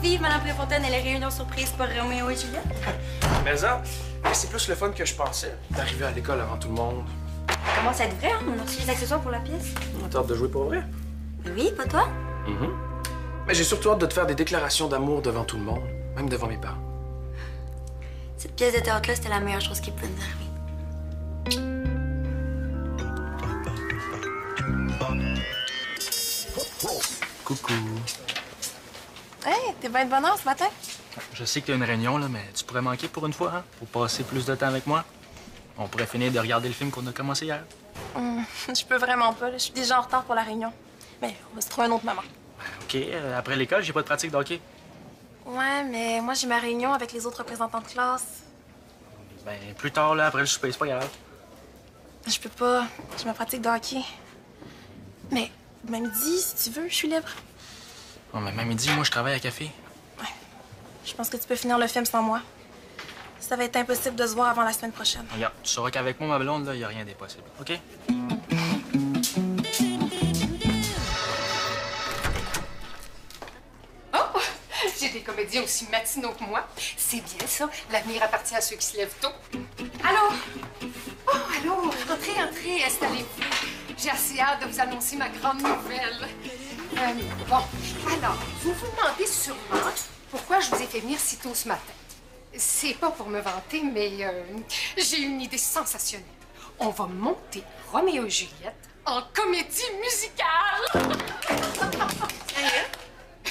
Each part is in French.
vive Madame Préfontaine et les réunions surprises pour Roméo et Juliette. Mais ça, c'est plus le fun que je pensais, d'arriver à l'école avant tout le monde. Ça commence à être vrai, hein? On a reçu les accessoires pour la pièce. T'as hâte de jouer pour vrai? Oui, pas toi? Mais j'ai surtout hâte de te faire des déclarations d'amour devant tout le monde, même devant mes parents. Cette pièce de théâtre-là, c'était la meilleure chose qui pouvait nous arriver. Coucou. Hey, t'es bien de bonne heure ce matin? Je sais que t'as une réunion, là, mais tu pourrais manquer pour une fois, hein? Pour passer plus de temps avec moi. On pourrait finir de regarder le film qu'on a commencé hier. Je peux vraiment pas, là. Je suis déjà en retard pour la réunion. Mais on va se trouver un autre moment. OK, après l'école, j'ai pas de pratique de hockey. Ouais, mais moi, j'ai ma réunion avec les autres représentants de classe. Ben, plus tard, là, après le souper, c'est pas grave. Je peux pas. J'ai ma pratique de hockey. Mais midi, si tu veux, je suis libre. Oh, mais même midi, moi, je travaille à café. Ouais. Je pense que tu peux finir le film sans moi. Ça va être impossible de se voir avant la semaine prochaine. Regarde, tu sauras qu'avec moi, ma blonde, là, y a rien d'impossible. OK? Oh! J'ai des comédiens aussi matinaux que moi. C'est bien, ça. L'avenir appartient à ceux qui se lèvent tôt. Allô? Oh, allô? Entrez, entrez, installez-vous. J'ai assez hâte de vous annoncer ma grande nouvelle. Bon, alors, vous vous demandez sûrement pourquoi je vous ai fait venir si tôt ce matin. C'est pas pour me vanter, mais j'ai une idée sensationnelle. On va monter Roméo et Juliette en comédie musicale!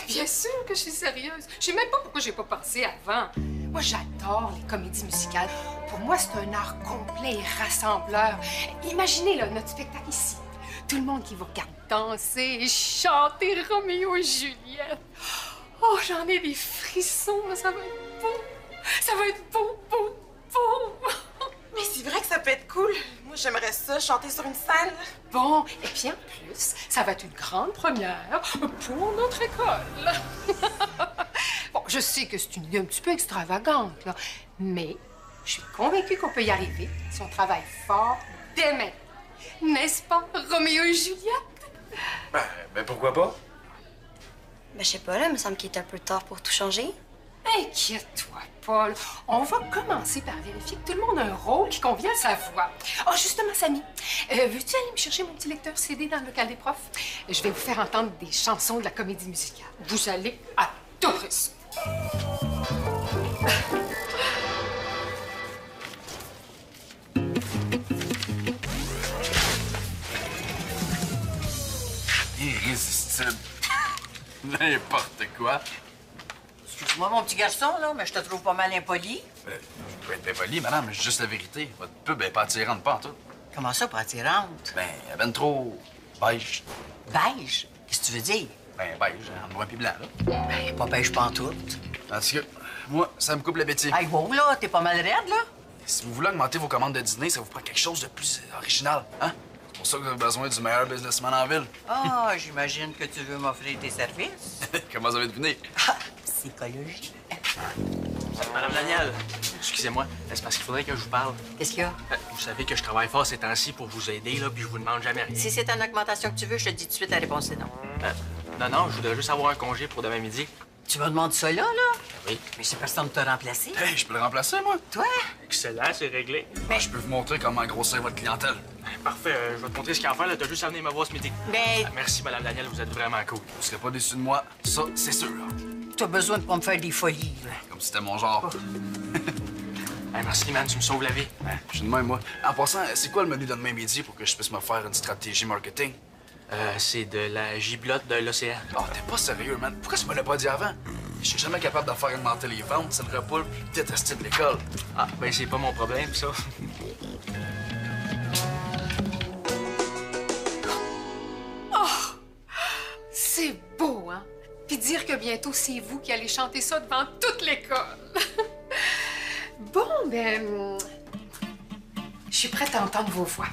Bien sûr que je suis sérieuse. Je sais même pas pourquoi j'ai pas pensé avant. Moi, j'adore les comédies musicales. Pour moi, c'est un art complet et rassembleur. Imaginez, là, notre spectacle ici. Tout le monde qui vous regarde danser et chanter Roméo et Juliette. Oh, j'en ai des frissons, mais ça va être beau. Ça va être beau, beau, beau. Mais c'est vrai que ça peut être cool. Moi, j'aimerais ça, chanter sur une scène. Bon, et puis en plus, ça va être une grande première pour notre école. Bon, je sais que c'est une idée un petit peu extravagante, là, mais je suis convaincue qu'on peut y arriver si on travaille fort dès maintenant. N'est-ce pas, Roméo et Juliette? Ben pourquoi pas? Ben, je sais pas, là, il me semble qu'il est un peu tard pour tout changer. Inquiète-toi, Paul. On va commencer par vérifier que tout le monde a un rôle qui convient à sa voix. Oh, justement, Samy, veux-tu aller me chercher mon petit lecteur CD dans le local des profs? Je vais vous faire entendre des chansons de la comédie musicale. Vous allez adorer ça. Irrésistible. N'importe quoi. Excuse-moi, mon petit garçon, là, mais je te trouve pas mal impoli. Je peux être bien poli, madame, mais c'est juste la vérité. Votre pub est pas attirante, pas en tout. Comment ça, pas attirante? Ben, elle est ben trop beige. Beige? Qu'est-ce que tu veux dire? Ben, beige, en noir et blanc, là. Ben, pas beige pantoute. En tout cas, moi, ça me coupe l'appétit. Hey, wow, là, t'es pas mal raide, là? Si vous voulez augmenter vos commandes de dîner, ça vous prend quelque chose de plus original, hein? C'est pour ça que vous avez besoin du meilleur businessman en ville. Ah, j'imagine que tu veux m'offrir tes services. Comment ça va deviner? Ah, psychologie. Madame Daniel, excusez-moi, c'est parce qu'il faudrait que je vous parle. Qu'est-ce qu'il y a? Vous savez que je travaille fort ces temps-ci pour vous aider, là, puis je vous demande jamais rien. Si c'est une augmentation que tu veux, je te dis tout de suite la réponse, c'est non. Non, je voudrais juste avoir un congé pour demain midi. Tu me demandes ça, là? Oui. Mais c'est personne de te remplacer. Hey, je peux le remplacer, moi? Toi? Excellent, c'est réglé. Ben, je peux vous montrer comment grossir votre clientèle. Parfait, je vais te montrer ce qu'il y a à faire, là. T'as juste à venir me voir ce midi. Mais Merci, Madame Daniel, vous êtes vraiment cool. Vous serez pas déçus de moi, ça, c'est sûr. t'as besoin de pas me faire des folies, là. Comme si c'était mon genre. Merci, man, tu me sauves la vie. Je suis de même, moi. En passant, c'est quoi le menu de demain midi pour que je puisse me faire une stratégie marketing? C'est de la giblotte de l'océan. Oh, t'es pas sérieux, man. Pourquoi tu me l'as pas dit avant? Je suis jamais capable de faire augmenter les ventes, c'est le repas le plus détesté de l'école. Ah, ben c'est pas mon problème, ça. C'est beau, hein? Puis dire que bientôt, c'est vous qui allez chanter ça devant toute l'école. Bon, ben... Je suis prête à entendre vos voix.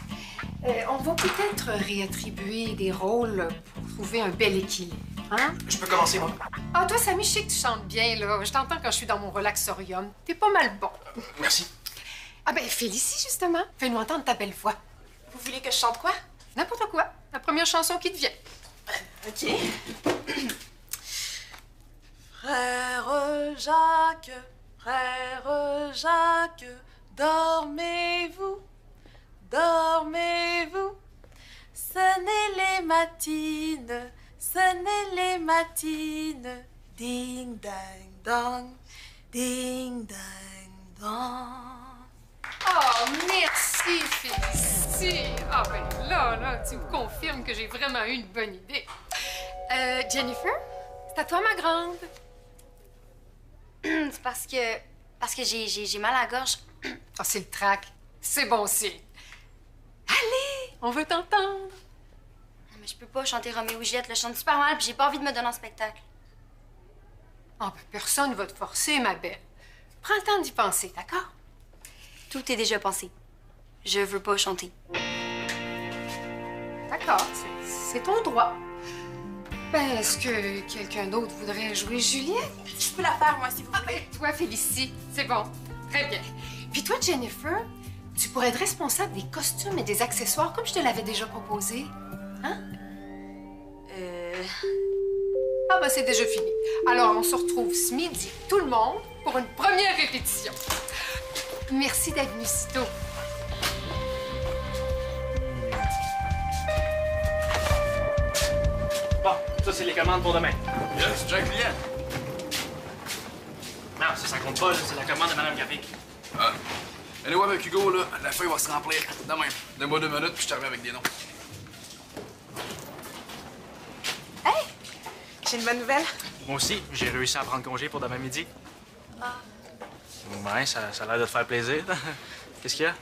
On va peut-être réattribuer des rôles pour trouver un bel équilibre, hein? Je peux commencer, moi? Ah, toi, Samy, je sais que tu chantes bien, là. Je t'entends quand je suis dans mon relaxorium. T'es pas mal bon. Merci. Ah ben, Félicie, justement. Fais-nous entendre ta belle voix. Vous voulez que je chante quoi? N'importe quoi. La première chanson qui te vient. OK. Jacques, frère Jacques, dormez-vous, dormez-vous. Sonnez les matines, sonnez les matines. Ding, dang, dong, ding, dang, dong. Oh, merci, Félicie. Ah, ben là, tu me confirmes que j'ai vraiment eu une bonne idée. Jennifer, c'est à toi, ma grande. C'est parce que j'ai mal à la gorge. Ah, c'est le trac. C'est bon signe. Allez, on veut t'entendre. Non, mais je peux pas chanter Roméo et Juliette, là, je chante super mal, puis j'ai pas envie de me donner en spectacle. Ah, ben personne ne va te forcer, ma belle. Prends le temps d'y penser, d'accord? Tout est déjà pensé. Je veux pas chanter. D'accord, c'est ton droit. Ben, est-ce que quelqu'un d'autre voudrait jouer Juliette? Je peux la faire, moi, si vous Ah, voulez. ben, toi, Félicie, c'est bon. Très bien. Puis toi, Jennifer, tu pourrais être responsable des costumes et des accessoires comme je te l'avais déjà proposé. Hein? Ah, ben, c'est déjà fini. Alors, on se retrouve ce midi, tout le monde, pour une première répétition. Merci d'être venu si tôt. Bon, ça, c'est les commandes pour demain. Yes, j'ai un client. Non, ça compte pas, là. C'est la commande de Mme Gavik. Ah. Anyway, avec Hugo, là, la feuille va se remplir demain. Donne-moi 2 minutes, puis je te reviens avec des noms. Hey! J'ai une bonne nouvelle. Moi aussi, j'ai réussi à prendre congé pour demain midi. Ouais, ça a l'air de te faire plaisir. Qu'est-ce qu'il y a?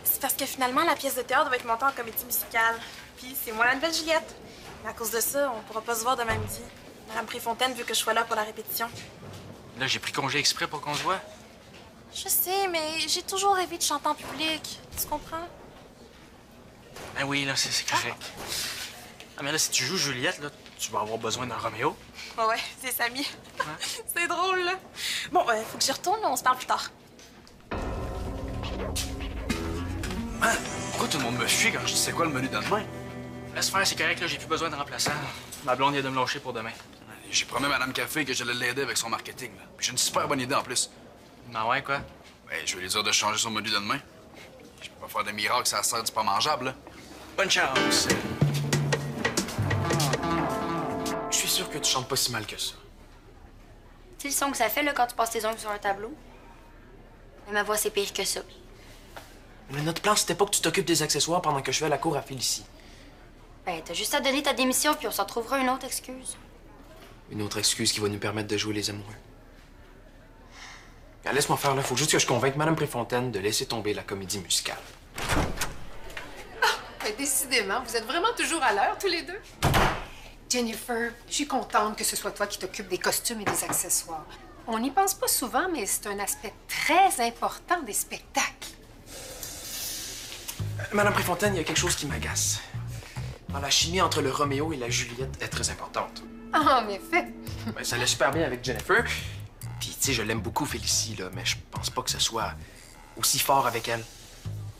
C'est parce que finalement, la pièce de théâtre va être montée en comédie musicale. Puis c'est moi la nouvelle Juliette. Mais à cause de ça, on pourra pas se voir demain midi. Madame Préfontaine veut que je sois là pour la répétition. Là, j'ai pris congé exprès pour qu'on se voit. Je sais, mais j'ai toujours rêvé de chanter en public. Tu comprends? Ben oui, là, c'est correct. Ah, mais là, si tu joues Juliette, là, tu vas avoir besoin d'un Roméo. Ouais, c'est Samy. C'est drôle, là. Bon, faut que j'y retourne, mais on se parle plus tard. Man, pourquoi tout le monde me fuit quand je dis c'est quoi le menu de demain? Laisse faire, c'est correct, là, j'ai plus besoin de remplaçant. Ma blonde vient de me lâcher pour demain. J'ai promis à Madame Café que j'allais l'aider avec son marketing. Là. Puis j'ai une super bonne idée en plus. Ben ouais, quoi? Ben, je vais lui dire de changer son menu de demain. Je peux pas faire de miracle, ça sert du pas mangeable, là. Bonne chance. Je suis sûr que tu chantes pas si mal que ça. Tu sais le son que ça fait, là, quand tu passes tes ongles sur un tableau? Mais ma voix, c'est pire que ça. Mais notre plan, c'était pas que tu t'occupes des accessoires pendant que je fais la cour à Félicie. Ben, t'as juste à donner ta démission, puis on s'en trouvera une autre excuse. Une autre excuse qui va nous permettre de jouer les amoureux. Ah, laisse-moi faire, là. Faut juste que je convainque Madame Préfontaine de laisser tomber la comédie musicale. Ben, décidément, vous êtes vraiment toujours à l'heure, tous les deux. Jennifer, je suis contente que ce soit toi qui t'occupes des costumes et des accessoires. On n'y pense pas souvent, mais c'est un aspect très important des spectacles. Madame Préfontaine, il y a quelque chose qui m'agace. La chimie entre le Roméo et la Juliette est très importante. Ah, en effet. Ben, ça allait super bien avec Jennifer. Puis, tu sais, je l'aime beaucoup, Félicie, là, mais je pense pas que ce soit aussi fort avec elle.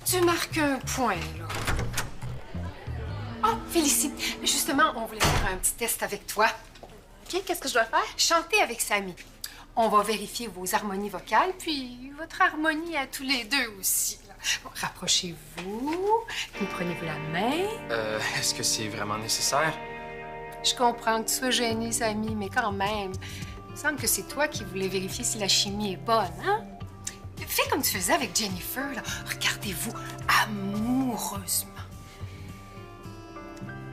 Tu marques un point, là. Oh, Félicie, justement, on voulait faire un petit test avec toi. OK, qu'est-ce que je dois faire? Chanter avec Samy. On va vérifier vos harmonies vocales, puis votre harmonie à tous les deux aussi. Là. Bon, rapprochez-vous, puis prenez-vous la main. Est-ce que c'est vraiment nécessaire? Je comprends que tu sois gênée, Samy, mais quand même, il me semble que c'est toi qui voulais vérifier si la chimie est bonne, hein? Fais comme tu faisais avec Jennifer, là. Regardez-vous amoureusement.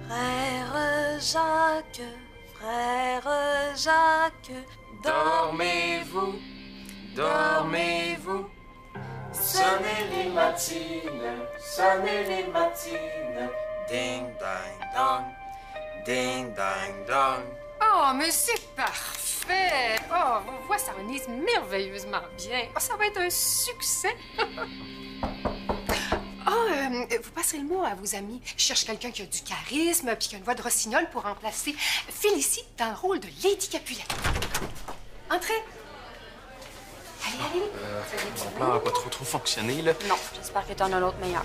Frère Jacques, frère Jacques, Dormez-vous, dormez-vous. Sonnez les matines, sonnez les matines. Ding, dang, dong, ding, dang, dong. Oh, mais c'est parfait! Oh, vos voix s'harmonisent merveilleusement bien. Oh, ça va être un succès! Vous passerez le mot à vos amis. Je cherche quelqu'un qui a du charisme puis qui a une voix de rossignol pour remplacer Félicie dans le rôle de Lady Capulet. Entrez! Allez, allez! Mon plan n'a pas trop fonctionné, là. Non, j'espère que t'en as l'autre meilleur.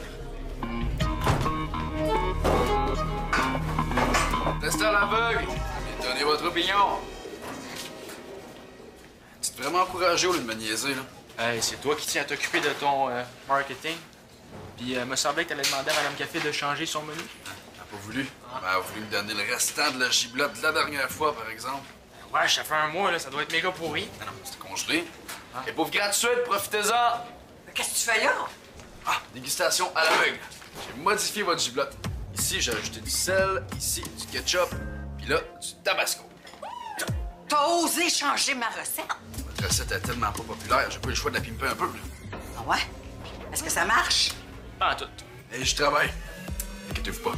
Testez à l'aveugle et donnez votre opinion. vraiment encouragé au lieu de me niaiser, là. Hey, c'est toi qui tiens à t'occuper de ton marketing. Puis, me semblait que t'allais demander à Mme Café de changer son menu. Elle a pas voulu. Elle a voulu me donner le restant de la giblotte de la dernière fois, par exemple. Ouais, ça fait un mois, là, ça doit être méga pourri. Non, c'était congelé. Et pauvre gratuite, profitez-en! Qu'est-ce que tu fais là? Ah, dégustation à l'aveugle. J'ai modifié votre giblotte. Ici, j'ai ajouté du sel, ici, du ketchup, puis là, du tabasco. T'as osé changer ma recette? Votre recette est tellement pas populaire, j'ai pas eu le choix de la pimper un peu, là. Ah ouais? Est-ce que ça marche? Pas en tout. Et je travaille. Inquiétez-vous pas.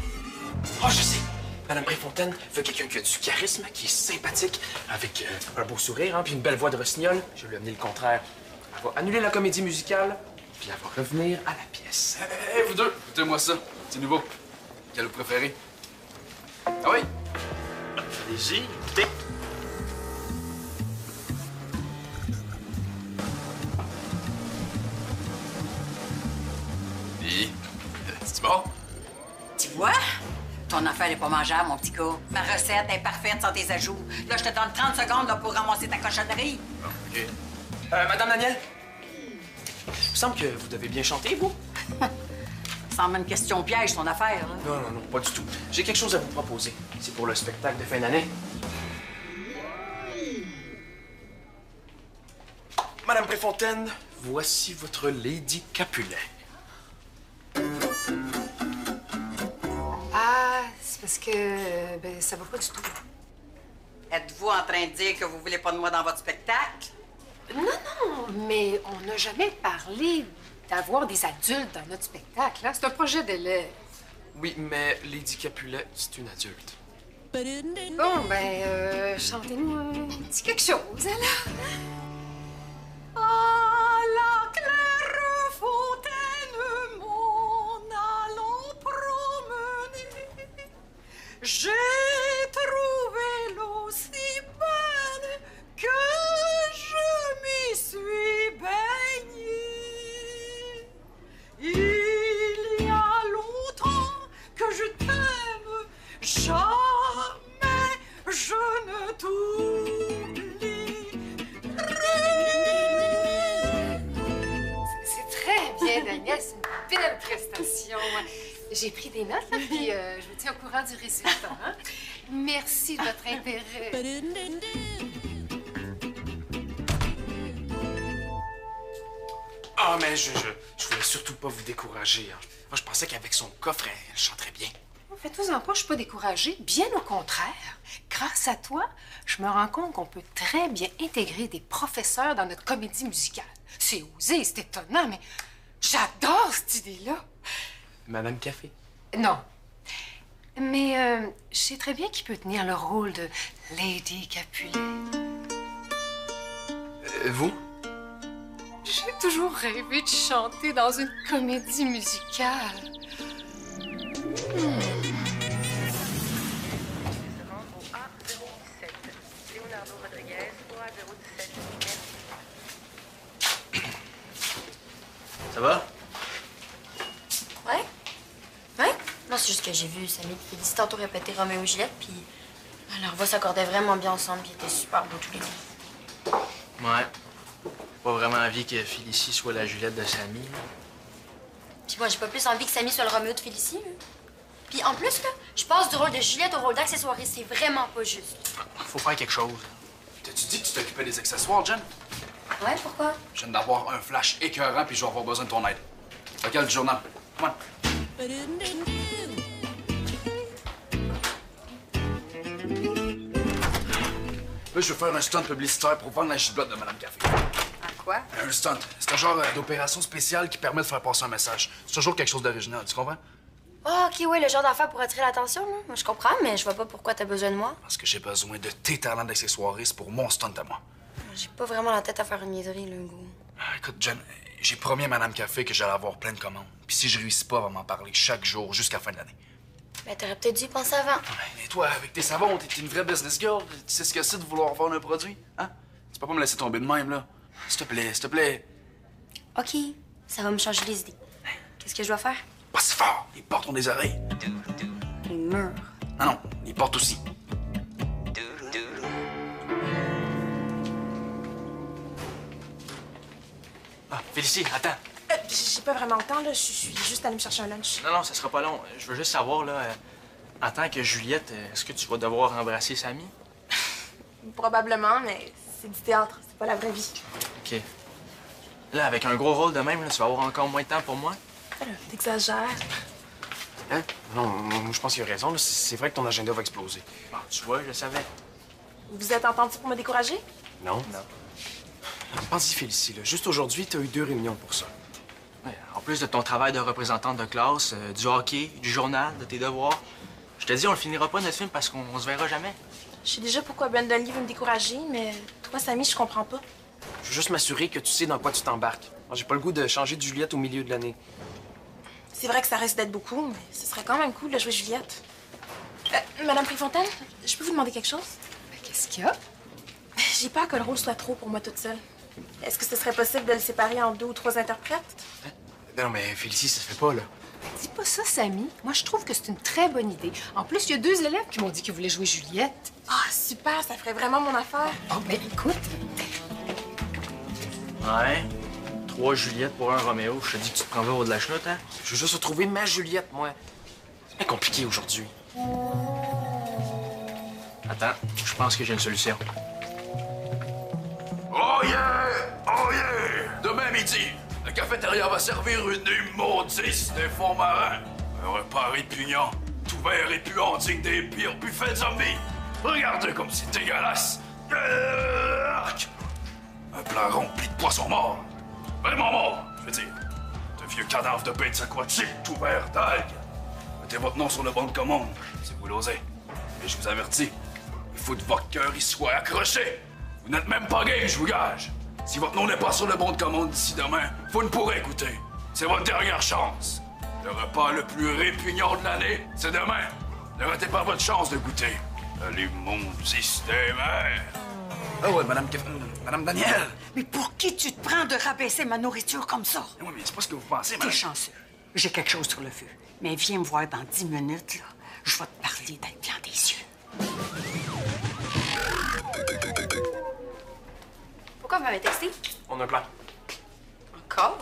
Oh, je sais! Madame Préfontaine veut quelqu'un qui a du charisme, qui est sympathique, avec un beau sourire, hein, puis une belle voix de rossignol. Je vais lui amener le contraire. Elle va annuler la comédie musicale, puis elle va revenir à la pièce. Hé, vous deux, écoutez-moi ça. C'est nouveau. Quel vous préférez? Ah oui? Allez-y, écoutez. Puis, c'est bon? Tu vois? Ton affaire est pas mangeable, mon petit gars. Ma recette est parfaite sans tes ajouts. Là, je te donne 30 secondes là, pour ramasser ta cochonnerie. Bon, OK. Madame Daniel? Il me semble que vous devez bien chanter, vous? Sans même question piège, ton affaire. Là. Non, non, non, pas du tout. J'ai quelque chose à vous proposer. C'est pour le spectacle de fin d'année. Madame Préfontaine, voici votre Lady Capulet. Ah, c'est parce que ben, ça va pas du tout. Êtes-vous en train de dire que vous voulez pas de moi dans votre spectacle? Non, non, mais on n'a jamais parlé d'avoir des adultes dans notre spectacle. Hein? C'est un projet d'élève. Oui, mais Lady Capulet, c'est une adulte. Bon, ben, chantez-nous un petit quelque chose, alors. À la claire fontaine, mon allant promener, j'ai trouvé l'eau si bonne que je m'y suis baignée. Il y a longtemps que je t'aime, jamais je ne t'oublie. C'est très bien, Daniel. C'est une belle prestation. J'ai pris des notes, là, puis je vous tiens au courant du résultat. Hein? Merci de votre intérêt. Ah, mais je voulais surtout pas vous décourager. Hein. Moi, je pensais qu'avec son coffre, elle chanterait bien. Faites-vous-en pas, je suis pas découragée. Bien au contraire. Grâce à toi, je me rends compte qu'on peut très bien intégrer des professeurs dans notre comédie musicale. C'est osé, c'est étonnant, mais j'adore cette idée-là. Madame Café? Non. Mais je sais très bien qui peut tenir le rôle de Lady Capulet. Vous? J'ai toujours rêvé de chanter dans une comédie musicale. Ça va? Ouais? Ouais? Non, c'est juste que j'ai vu Samy et Félicie tantôt répéter Roméo et Juliette, puis leur voix s'accordait vraiment bien ensemble, puis ils étaient super beaux tous les deux. Ouais. Pas vraiment envie que Félicie soit la Juliette de Samy. Là. Puis moi, j'ai pas plus envie que Samy soit le Roméo de Félicie, là. Puis en plus, là, je passe du rôle de Juliette au rôle d'accessoiriste, c'est vraiment pas juste. Faut faire quelque chose. T'as-tu dit que tu t'occupais des accessoires, Jen? Ouais, pourquoi? Je viens d'avoir un flash écœurant puis je vais avoir besoin de ton aide. Regarde le journal. Come on. Là, je veux faire un stunt publicitaire pour vendre la giblotte de Madame Café. À quoi? Un stunt. C'est un genre d'opération spéciale qui permet de faire passer un message. C'est toujours quelque chose d'original, tu comprends? Ah, ok, ouais, le genre d'affaire pour attirer l'attention, là. Moi, je comprends, mais je vois pas pourquoi t'as besoin de moi. Parce que j'ai besoin de tes talents d'accessoiriste pour mon stunt à moi. J'ai pas vraiment la tête à faire une niaiserie, là, Hugo. Ah, écoute, Jen, j'ai promis à Madame Café que j'allais avoir plein de commandes. Puis si je réussis pas, elle va m'en parler chaque jour jusqu'à la fin de l'année. Ben, t'aurais peut-être dû y penser avant. Et toi, avec tes savons, t'es une vraie business girl. Tu sais ce que c'est de vouloir vendre un produit, hein? Tu peux pas me laisser tomber de même, là. S'il te plaît, s'il te plaît. Ok, ça va me changer les idées. Qu'est-ce que je dois faire? Pas si fort, les portes ont des oreilles. Les murs. Non, non, les portes aussi. Félicie, attends. J'ai pas vraiment le temps, là. Je suis juste allée me chercher un lunch. Non, ça sera pas long. Je veux juste savoir, là, en tant que Juliette, est-ce que tu vas devoir embrasser Samy? Probablement, mais c'est du théâtre. C'est pas la vraie vie. OK. Là, avec un gros rôle de même, là, tu vas avoir encore moins de temps pour moi? T'exagères. Hein? Non, moi, je pense qu'il a raison. Là. C'est vrai que ton agenda va exploser. Bon, tu vois, je le savais. Vous êtes entendu pour me décourager? Non? Non. Pense-y, Félicie. Là. Juste aujourd'hui, t'as eu 2 réunions pour ça. Ouais, en plus de ton travail de représentante de classe, du hockey, du journal, de tes devoirs, je te dis, on le finira pas, notre film, parce qu'on se verra jamais. Je sais déjà pourquoi Brandon Lee veut me décourager, mais toi, Samy, je comprends pas. Je veux juste m'assurer que tu sais dans quoi tu t'embarques. J'ai pas le goût de changer de Juliette au milieu de l'année. C'est vrai que ça risque d'être beaucoup, mais ce serait quand même cool de jouer Juliette. Madame Préfontaine, je peux vous demander quelque chose? Mais qu'est-ce qu'il y a? J'ai peur que le rôle soit trop pour moi toute seule. Est-ce que ce serait possible de le séparer en 2 ou 3 interprètes? Hein? Non, mais Félicie, ça se fait pas, là. Dis pas ça, Samy. Moi, je trouve que c'est une très bonne idée. En plus, il y a 2 élèves qui m'ont dit qu'ils voulaient jouer Juliette. Ah, super, ça ferait vraiment mon affaire. Oh, ben écoute, Ouais. 3 Juliette pour un Roméo. Je te dis que tu te prends pas au de la chenoute, hein? Je veux juste retrouver ma Juliette, moi. C'est bien compliqué aujourd'hui. Attends, je pense que j'ai une solution. Oh yeah! Oh yeah! Demain midi, la cafétéria va servir une immondice des fonds marins. Un repas répugnant, tout vert et puant digne des pires buffets de zombies. Regardez comme c'est dégueulasse. Arc! Un plat rempli de poissons morts. Vraiment morts, je veux dire. De vieux cadavres de bêtes aquatiques, tout verts d'algues. Mettez votre nom sur le bon de commande, si vous l'osez. Et je vous avertis, il faut que votre cœur y soit accroché. Vous n'êtes même pas game, je vous gage. Si votre nom n'est pas sur le bon de commande d'ici demain, vous ne pourrez goûter. C'est votre dernière chance. Le repas le plus répugnant de l'année, c'est demain. Ne ratez pas votre chance de goûter. L'immondice des mers. Ah ouais, Madame Daniel. Mais pour qui tu te prends de rabaisser ma nourriture comme ça? Oui, mais c'est pas ce que vous pensez, T'es Madame. chanceux. J'ai quelque chose sur le feu. Mais viens me voir dans 10 minutes, là. Je vais te parler dans le blanc des yeux. Pourquoi vous m'avez texté? On a un plan. Encore?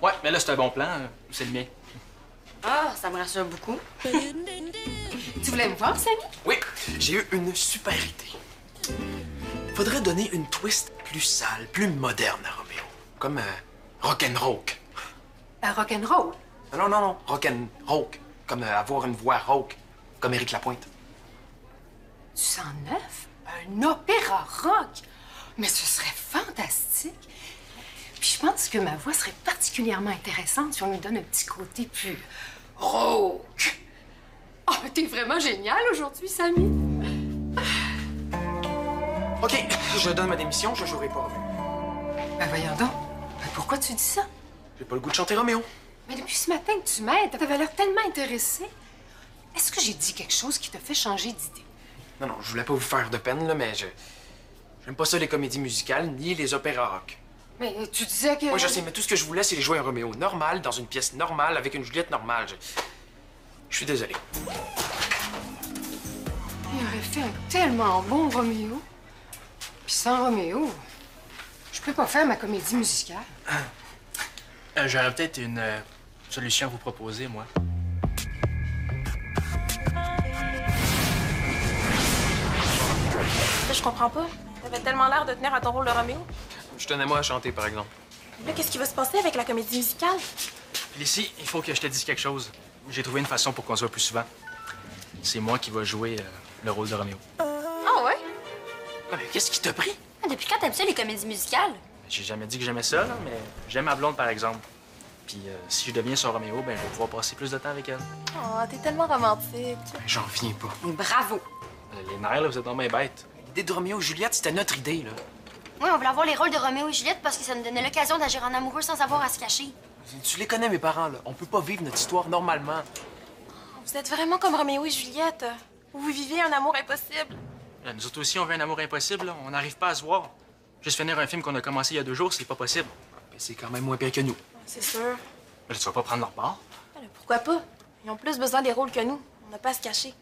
Ouais, mais là, c'est un bon plan. C'est le mien. Ah, ça me rassure beaucoup. tu voulais me voir, Samy? Oui, j'ai eu une super idée. Faudrait donner une twist plus sale, plus moderne à Roméo. Comme rock'n'roll. Rock'n'roll. Non, rock'n'roll. Comme avoir une voix rauque, comme Éric Lapointe. Du 109? Un opéra rock? Mais ce serait fantastique. Puis je pense que ma voix serait particulièrement intéressante si on lui donne un petit côté plus rauque. Oh, mais t'es vraiment génial aujourd'hui, Samy. OK, je donne ma démission, je jouerai pas Roméo. Ben voyons donc. Ben pourquoi tu dis ça? J'ai pas le goût de chanter Roméo. Mais depuis ce matin que tu m'aides, t'avais l'air tellement intéressée. Est-ce que j'ai dit quelque chose qui te fait changer d'idée? Non, je voulais pas vous faire de peine, là, mais j'aime pas ça les comédies musicales ni les opéras rock. Mais tu disais que... Moi, je sais, mais tout ce que je voulais, c'est jouer un Roméo normal, dans une pièce normale, avec une Juliette normale. Je suis désolé. Il aurait fait un tellement bon Roméo. Puis sans Roméo, je peux pas faire ma comédie musicale. J'aurais peut-être une solution à vous proposer, moi. Là, je comprends pas. T'avais tellement l'air de tenir à ton rôle de Roméo. Je tenais moi à chanter, par exemple. Là, qu'est-ce qui va se passer avec la comédie musicale? Félicie, il faut que je te dise quelque chose. J'ai trouvé une façon pour qu'on se voit plus souvent. C'est moi qui vais jouer le rôle de Roméo. Ah ouais? Ah, mais qu'est-ce qui t'a pris? Depuis quand t'aimes ça, les comédies musicales? J'ai jamais dit que j'aimais ça, là, mais j'aime ma blonde, par exemple. Puis si je deviens son Roméo, ben je vais pouvoir passer plus de temps avec elle. Oh, t'es tellement romantique. J'en reviens pas. Bravo. Les nerfs, là, vous êtes vraiment bêtes. L'idée de Roméo et Juliette, c'était notre idée, là. Oui, on voulait avoir les rôles de Roméo et Juliette parce que ça nous donnait l'occasion d'agir en amoureux sans avoir à se cacher. Tu les connais, mes parents, là. On peut pas vivre notre histoire normalement. Vous êtes vraiment comme Roméo et Juliette. Vous vivez un amour impossible. Là, nous autres aussi, on veut un amour impossible, là. On n'arrive pas à se voir. Juste finir un film qu'on a commencé il y a 2 jours, c'est pas possible. Mais c'est quand même moins pire que nous. C'est sûr. Mais là, tu vas pas prendre leur part. Alors, pourquoi pas? Ils ont plus besoin des rôles que nous. On n'a pas à se cacher.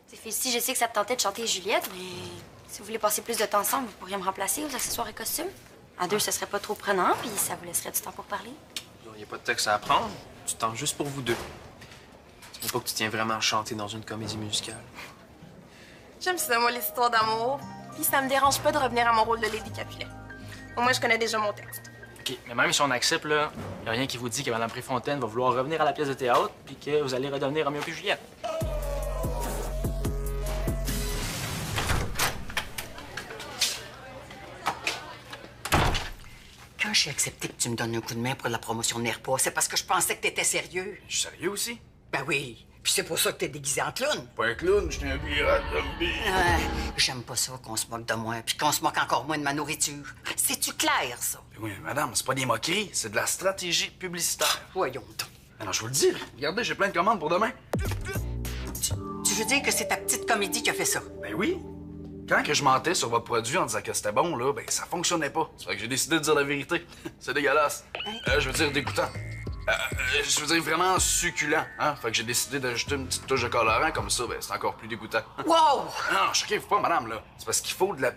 C'est Félicie, je sais que ça te tentait de chanter Juliette, mais si vous voulez passer plus de temps ensemble, vous pourriez me remplacer aux accessoires et costumes. À deux, ce serait pas trop prenant, puis ça vous laisserait du temps pour parler. Il n'y a pas de texte à apprendre. Du temps juste pour vous deux. Dis-moi pas que tu tiens vraiment à chanter dans une comédie musicale. J'aime ça, moi, les histoires d'amour. Puis ça me dérange pas de revenir à mon rôle de Lady Capulet. Au moins, je connais déjà mon texte. OK, mais même si on accepte, là, y a rien qui vous dit que Mme Préfontaine va vouloir revenir à la pièce de théâtre puis que vous allez redevenir Roméo puis Juliette. Quand j'ai accepté que tu me donnes un coup de main pour la promotion de Nerpa, c'est parce que je pensais que t'étais sérieux. Je suis sérieux aussi? Ben oui. Puis c'est pour ça que t'es déguisé en clown. Pas un clown, je suis un pirate zombie. J'aime pas ça qu'on se moque de moi, puis qu'on se moque encore moins de ma nourriture. C'est-tu clair, ça? Oui, madame, c'est pas des moqueries, c'est de la stratégie publicitaire. Voyons donc. Alors, je vous le dis, regardez, j'ai plein de commandes pour demain. Tu veux dire que c'est ta petite comédie qui a fait ça? Ben oui. Quand que je mentais sur votre produit en disant que c'était bon, là, ben ça fonctionnait pas. C'est fait que j'ai décidé de dire la vérité. C'est dégueulasse. Je veux dire dégoûtant. Je veux dire vraiment succulent, hein? Fait que j'ai décidé d'ajouter une petite touche de colorant, comme ça, ben c'est encore plus dégoûtant. Wow! Non, choquez-vous pas, madame, là. C'est parce qu'il faut de la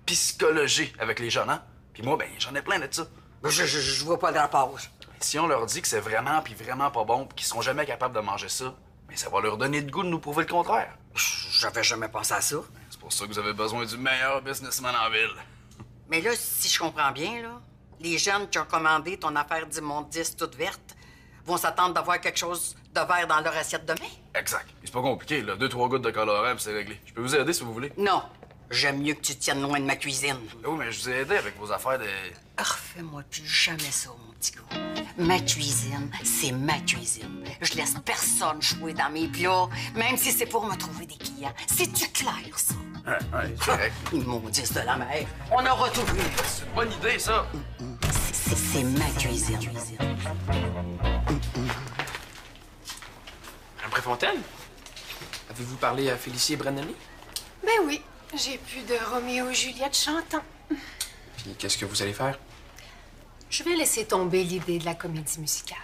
psychologie avec les jeunes, hein? Puis moi, ben j'en ai plein de ça. Je vois pas le rapport. Si on leur dit que c'est vraiment puis vraiment pas bon, puis qu'ils seront jamais capables de manger ça, mais ça va leur donner le goût de nous prouver le contraire. J'avais jamais pensé à ça. C'est pour ça que vous avez besoin du meilleur businessman en ville. Mais là, si je comprends bien, là, les jeunes qui ont commandé ton affaire d'immondice toute verte vont s'attendre d'avoir quelque chose de vert dans leur assiette demain? Exact. Puis c'est pas compliqué, là. 2-3 gouttes de colorant, puis c'est réglé. Je peux vous aider si vous voulez. Non. J'aime mieux que tu te tiennes loin de ma cuisine. Oui, mais je vous ai aidé avec vos affaires de... Refais-moi plus jamais ça, mon petit gars. Ma cuisine, c'est ma cuisine. Je laisse personne jouer dans mes plats, même si c'est pour me trouver des clients. C'est-tu clair, ça? Ouais, c'est correct. Immondice de la mer. On aura tout vu. C'est une bonne idée, ça. C'est ma cuisine. Mme Préfontaine? Avez-vous parlé à Félicie Brannelli? Ben oui, j'ai plus de Roméo et Juliette chantant. Puis qu'est-ce que vous allez faire? Je vais laisser tomber l'idée de la comédie musicale.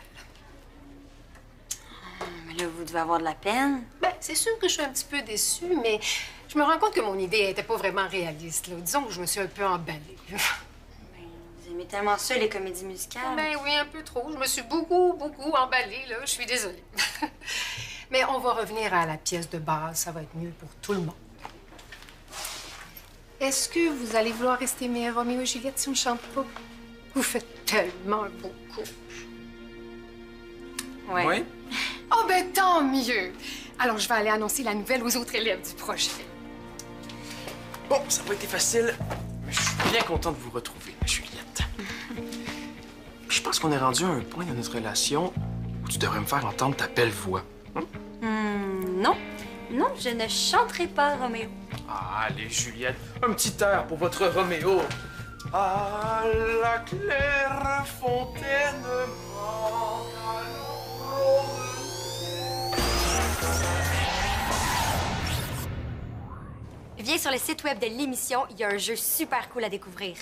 Mais là, vous devez avoir de la peine. Ben, c'est sûr que je suis un petit peu déçue, mais je me rends compte que mon idée n'était pas vraiment réaliste, là. Disons que je me suis un peu emballée. Vous aimez tellement ça, les comédies musicales. Ben oui, un peu trop. Je me suis beaucoup emballée, là. Je suis désolée. Mais on va revenir à la pièce de base. Ça va être mieux pour tout le monde. Est-ce que vous allez vouloir rester mes Roméo et Juliette si on ne chante pas? Vous faites tellement un beau couple. Ouais. Oui? Oh, ben tant mieux! Alors, je vais aller annoncer la nouvelle aux autres élèves du projet. Bon, ça n'a pas été facile, mais je suis bien content de vous retrouver, ma Juliette. Je pense qu'on est rendu à un point dans notre relation où tu devrais me faire entendre ta belle voix. Non. Non, je ne chanterai pas, Roméo. Ah, allez, Juliette, un petit air pour votre Roméo. À la claire fontaine Viens sur le site web de l'émission, il y a un jeu super cool à découvrir.